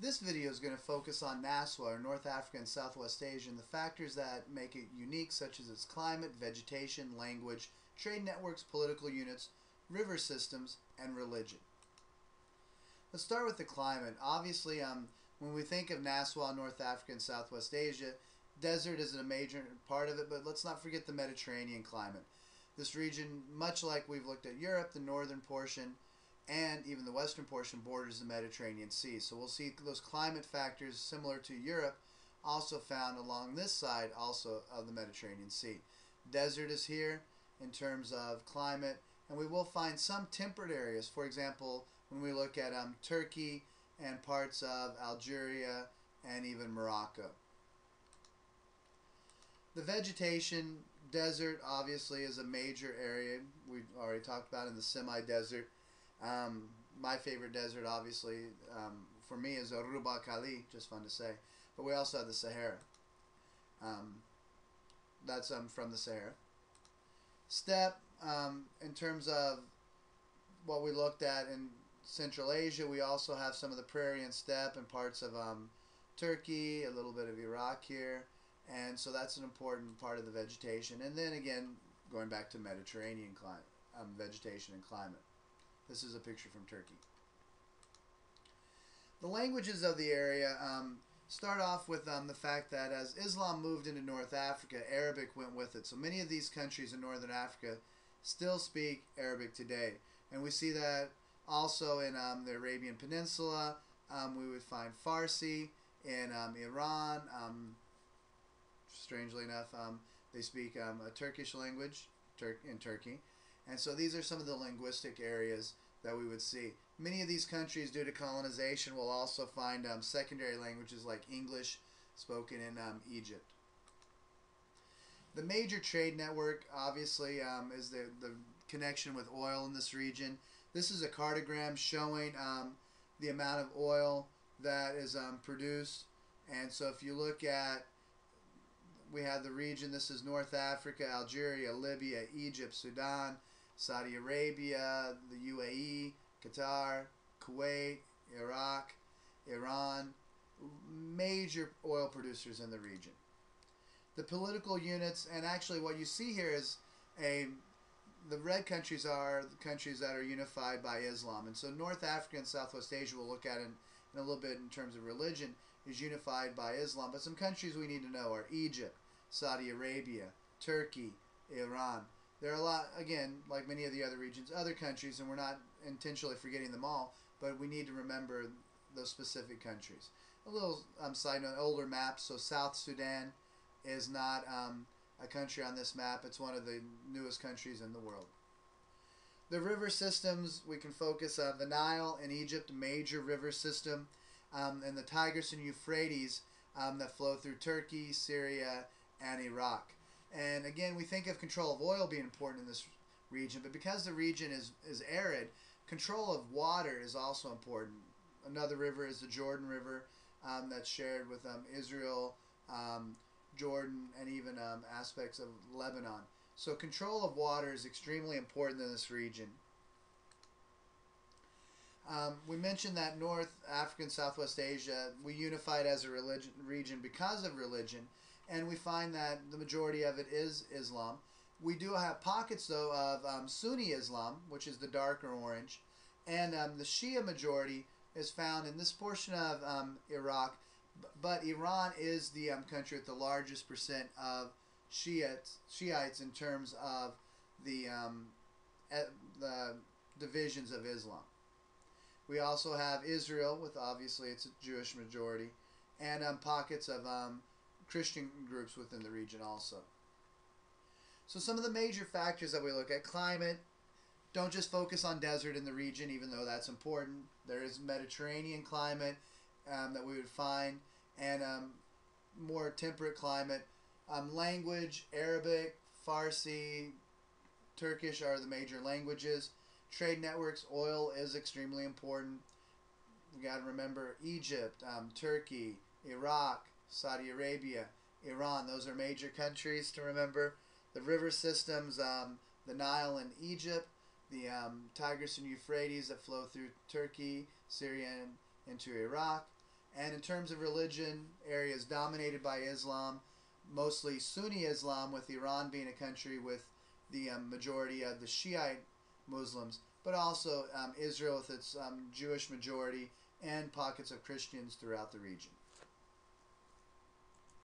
This video is going to focus on NASWA, or North Africa and Southwest Asia, and the factors that make it unique, such as its climate, vegetation, language, trade networks, political units, river systems, and religion. Let's start with the climate. Obviously, when we think of NASWA, North Africa and Southwest Asia, desert is a major part of it, but let's not forget the Mediterranean climate. This region, much like we've looked at Europe, the northern portion and even the western portion borders the Mediterranean Sea. So we'll see those climate factors similar to Europe also found along this side also of the Mediterranean Sea. Desert is here in terms of climate, and we will find some temperate areas. For example, when we look at Turkey and parts of Algeria and even Morocco. The vegetation, desert obviously is a major area. We've already talked about in the semi-desert. My favorite desert, obviously, for me is Ruba Kali, just fun to say. But we also have the Sahara. That's from the Sahara. Steppe, in terms of what we looked at in Central Asia, we also have some of the prairie and steppe and parts of Turkey, a little bit of Iraq here. And so that's an important part of the vegetation. And then again, going back to Mediterranean climate, vegetation and climate. This is a picture from Turkey. The languages of the area start off with the fact that as Islam moved into North Africa, Arabic went with it. So many of these countries in Northern Africa still speak Arabic today. And we see that also in the Arabian Peninsula. We would find Farsi in Iran. Strangely enough, they speak a Turkish language in Turkey. And so these are some of the linguistic areas that we would see. Many of these countries, due to colonization, will also find secondary languages like English spoken in Egypt. The major trade network, obviously, is the connection with oil in this region. This is a cartogram showing the amount of oil that is produced. And so if you look at, we have the region, this is North Africa, Algeria, Libya, Egypt, Sudan, Saudi Arabia, the UAE, Qatar, Kuwait, Iraq, Iran, major oil producers in the region. The political units, and actually what you see here is the red countries are the countries that are unified by Islam. And so North Africa and Southwest Asia, we'll look at in a little bit in terms of religion, is unified by Islam. But some countries we need to know are Egypt, Saudi Arabia, Turkey, Iran. There are a lot, again, like many of the other regions, other countries, and we're not intentionally forgetting them all, but we need to remember those specific countries. A little side note, older maps, so South Sudan is not a country on this map. It's one of the newest countries in the world. The river systems, we can focus on the Nile in Egypt, a major river system, and the Tigris and Euphrates that flow through Turkey, Syria, and Iraq. And again, we think of control of oil being important in this region, but because the region is arid, control of water is also important. Another river is the Jordan River that's shared with Israel, Jordan, and even aspects of Lebanon. So control of water is extremely important in this region. We mentioned that North Africa and Southwest Asia, we unified as a region because of religion, and we find that the majority of it is Islam. We do have pockets, though, of Sunni Islam, which is the darker orange, and the Shia majority is found in this portion of Iraq, but Iran is the country with the largest percent of Shiites in terms of the divisions of Islam. We also have Israel, with obviously its Jewish majority, and pockets of Christian groups within the region also. So some of the major factors that we look at: climate. Don't just focus on desert in the region, even though that's important. There is Mediterranean climate that we would find, and more temperate climate. Language, Arabic, Farsi, Turkish are the major languages. Trade networks, oil is extremely important. We got to remember Egypt, Turkey, Iraq, Saudi Arabia, Iran. Those are major countries to remember. The river systems, the Nile in Egypt, the Tigris and Euphrates that flow through Turkey, Syria, and into Iraq. And in terms of religion, areas dominated by Islam, mostly Sunni Islam, with Iran being a country with the majority of the Shiite Muslims, but also Israel with its Jewish majority and pockets of Christians throughout the region.